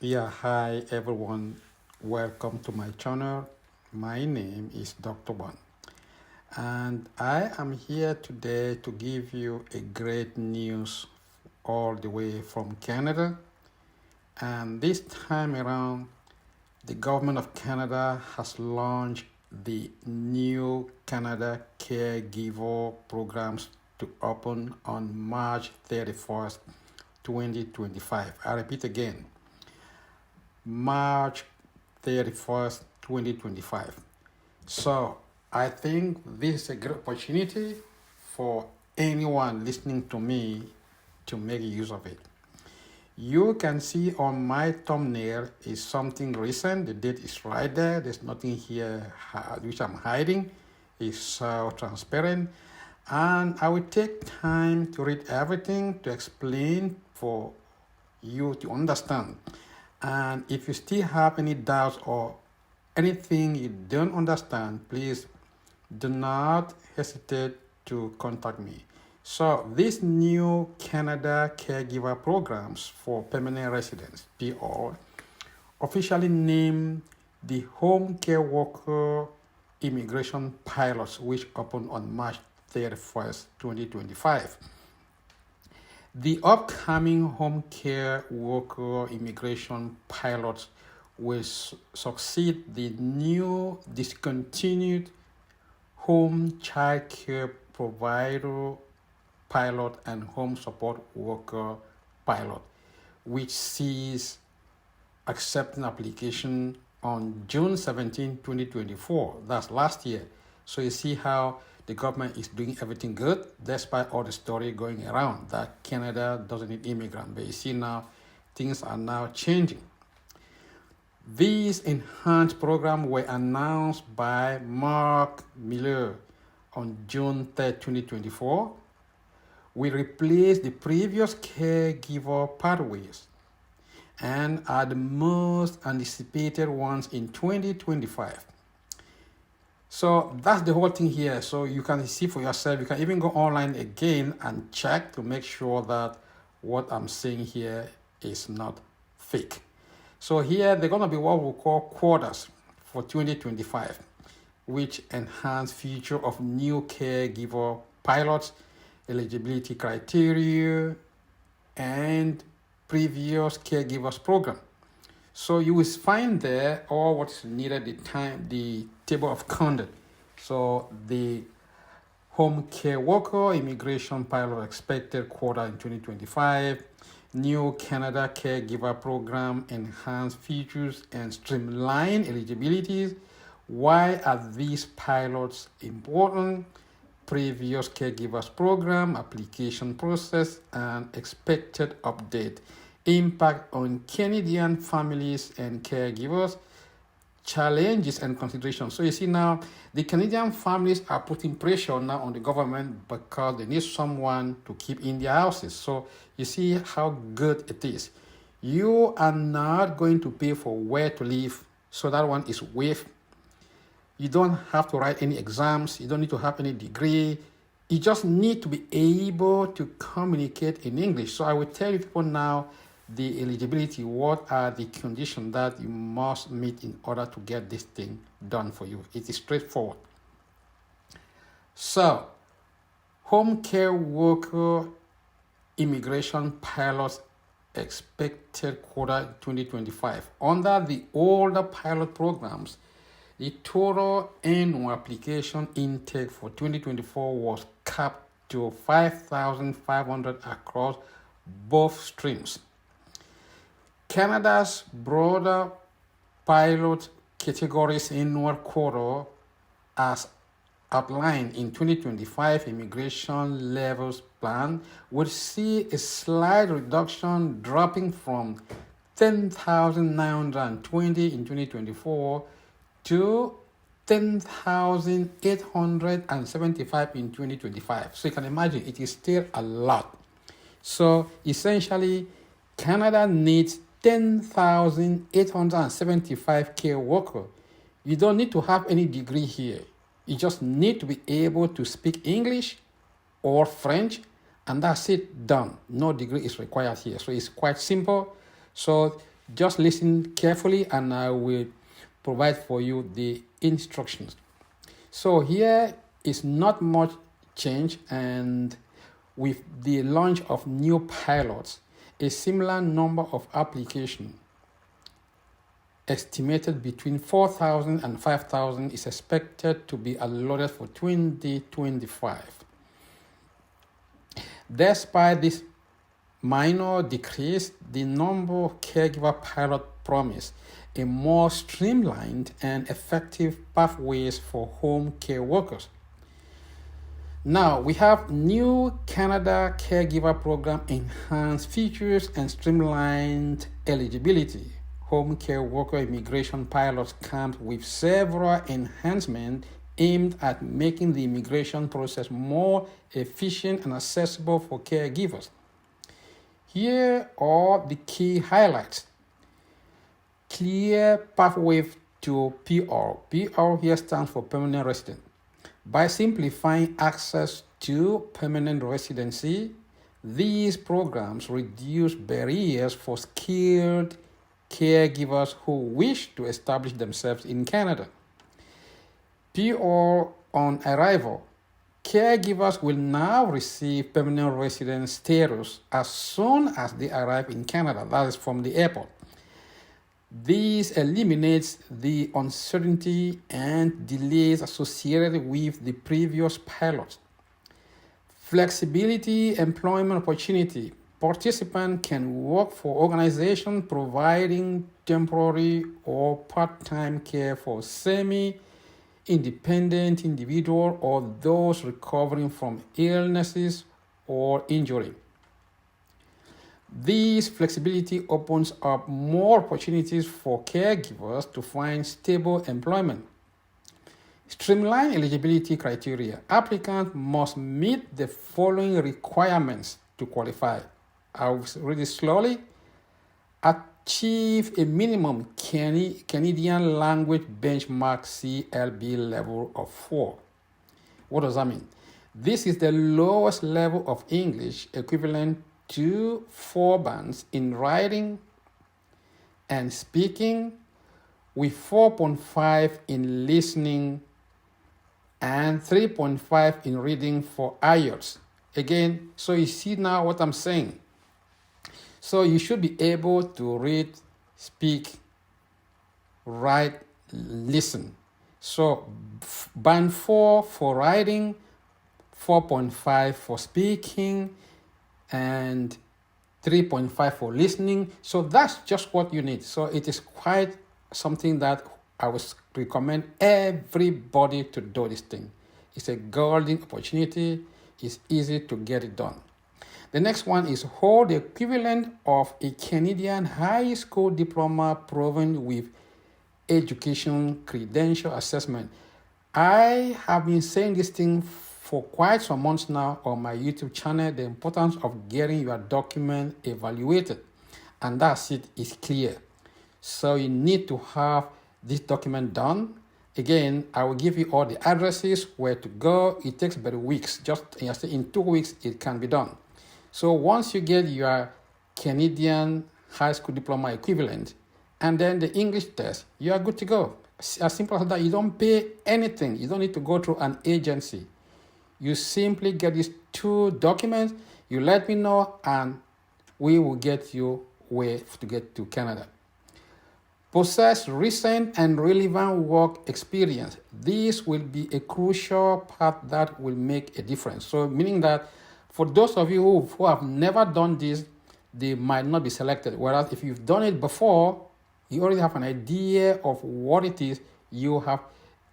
Yeah, hi everyone. Welcome to my channel. My name is Dr. One, and I am here today to give you a great news all the way from Canada. And this time around, the government of Canada has launched the new Canada Caregiver programs to open on March 31st, 2025. I repeat again, March 31st, 2025. So I think this is a great opportunity for anyone listening to me to make use of it. You can see on my thumbnail is something recent. The date is right there. There's nothing here which I'm hiding. It's so transparent. And I will take time to read everything to explain for you to understand. And if you still have any doubts or anything you don't understand, please do not hesitate to contact me. So these new Canada Caregiver programs for permanent residents, PR, officially named the Home Care Worker Immigration Pilots, which opened on March 31st, 2025. The upcoming home care worker immigration pilots will succeed the new discontinued home child care provider pilot and home support worker pilot, which ceased accepting application on June 17, 2024. That's last year. So you see how the government is doing everything good, despite all the story going around that Canada doesn't need immigrants. But you see now, things are now changing. These enhanced programs were announced by Mark Miller on June 3, 2024. We replaced the previous caregiver pathways and are the most anticipated ones in 2025. So that's the whole thing here. So you can see for yourself. You can even go online again and check to make sure that what I'm saying here is not fake. So here they're going to be what we call quotas for 2025, which enhance feature of new caregiver pilots, eligibility criteria, and previous caregivers program. So you will find there all what's needed, the table of conduct. So the home care worker immigration pilot expected quota in 2025, new Canada caregiver program, enhanced features and streamline eligibilities. Why are these pilots important? Previous caregivers program, application process, and expected update. Impact on Canadian families and caregivers, challenges and considerations. So you see now, the Canadian families are putting pressure now on the government because they need someone to keep in their houses. So you see how good it is. You are not going to pay for where to live, so that one is waived. You don't have to write any exams. You don't need to have any degree. You just need to be able to communicate in English. So I will tell you people now the eligibility, what are the conditions that you must meet in order to get this thing done for you. It is straightforward. So, home care worker immigration pilots expected quota 2025. Under the older pilot programs, the total annual application intake for 2024 was capped to 5,500 across both streams. Canada's broader pilot categories annual quota, as outlined in 2025 immigration levels plan, would see a slight reduction, dropping from 10,920 in 2024 to 10,875 in 2025. So you can imagine it is still a lot. So essentially, Canada needs 10,875 care workers. You don't need to have any degree here. You just need to be able to speak English or French, and that's it, done. No degree is required here. So it's quite simple. So Just listen carefully and I will provide for you the instructions. So here is not much change, and with the launch of new pilots, a similar number of applications estimated between 4,000 and 5,000 is expected to be allotted for 2025. Despite this minor decrease, the number of caregiver pilot promise a more streamlined and effective pathways for home care workers. Now, we have new Canada Caregiver Program enhanced features and streamlined eligibility. Home care worker immigration pilots come with several enhancements aimed at making the immigration process more efficient and accessible for caregivers. Here are the key highlights. Clear pathway to PR. PR here stands for permanent resident. By simplifying access to permanent residency, these programs reduce barriers for skilled caregivers who wish to establish themselves in Canada. PR on arrival. Caregivers will now receive permanent resident status as soon as they arrive in Canada, that is from the airport. This eliminates the uncertainty and delays associated with the previous pilots. Flexibility employment opportunity. Participants can work for organizations providing temporary or part-time care for semi-independent individuals or those recovering from illnesses or injury. This flexibility opens up more opportunities for caregivers to find stable employment. Streamline eligibility criteria. Applicants must meet the following requirements to qualify. I'll read it slowly. Achieve a minimum Canadian language benchmark CLB level of 4. What does that mean? This is the lowest level of English equivalent to 4 bands in writing and speaking, with 4.5 in listening and 3.5 in reading for IELTS. Again, so you see now what I'm saying. So you should be able to read, speak, write, listen. So band 4 for writing, 4.5 for speaking, and 3.5 for listening. So that's just what you need. So it is quite something that I would recommend everybody to do this thing. It's a golden opportunity. It's easy to get it done. The next one is hold the equivalent of a Canadian high school diploma proven with education credential assessment. I have been saying this thing for quite some months now on my YouTube channel, the importance of getting your document evaluated. And that's it, is clear. So you need to have this document done. Again, I will give you all the addresses, where to go. It takes about weeks. Just in 2 weeks, it can be done. So once you get your Canadian high school diploma equivalent, and then the English test, you are good to go. As simple as that. You don't pay anything. You don't need to go through an agency. You simply get these 2 documents, you let me know, and we will get you where to get to Canada. Possess recent and relevant work experience. This will be a crucial part that will make a difference. So meaning that for those of you who have never done this, they might not be selected. Whereas if you've done it before, you already have an idea of what it is, you have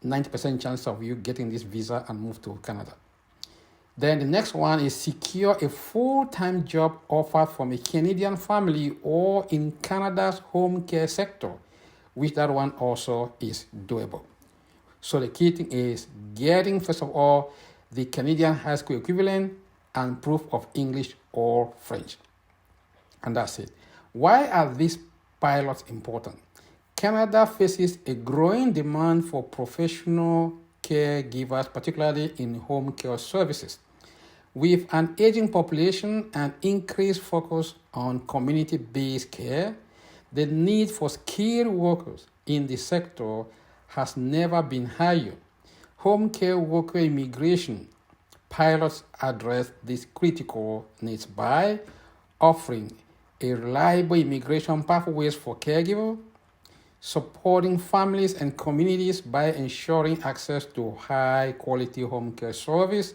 90% chance of you getting this visa and move to Canada. Then the next one is secure a full-time job offered from a Canadian family or in Canada's home care sector, which that one also is doable. So the key thing is getting, first of all, the Canadian high school equivalent and proof of English or French. And that's it. Why are these pilots important? Canada faces a growing demand for professional caregivers, particularly in home care services. With an aging population and increased focus on community-based care, The need for skilled workers in the sector has never been higher. Home care worker immigration pilots address these critical needs by offering a reliable immigration pathways for caregivers, supporting families and communities by ensuring access to high-quality home care service,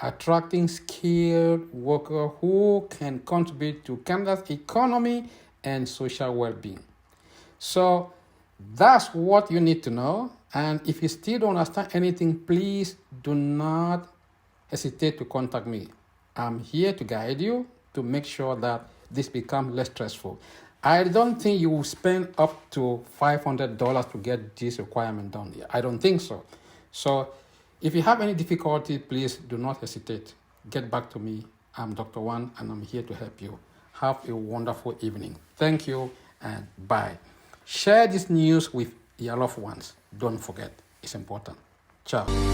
attracting skilled workers who can contribute to Canada's economy and social well-being. So that's what you need to know. And if you still don't understand anything, please do not hesitate to contact me. I'm here to guide you to make sure that this becomes less stressful. I don't think you will spend up to $500 to get this requirement done. I don't think so. So if you have any difficulty, please do not hesitate. Get back to me. I'm Dr. Wan, and I'm here to help you. Have a wonderful evening. Thank you, and bye. Share this news with your loved ones. Don't forget, it's important. Ciao.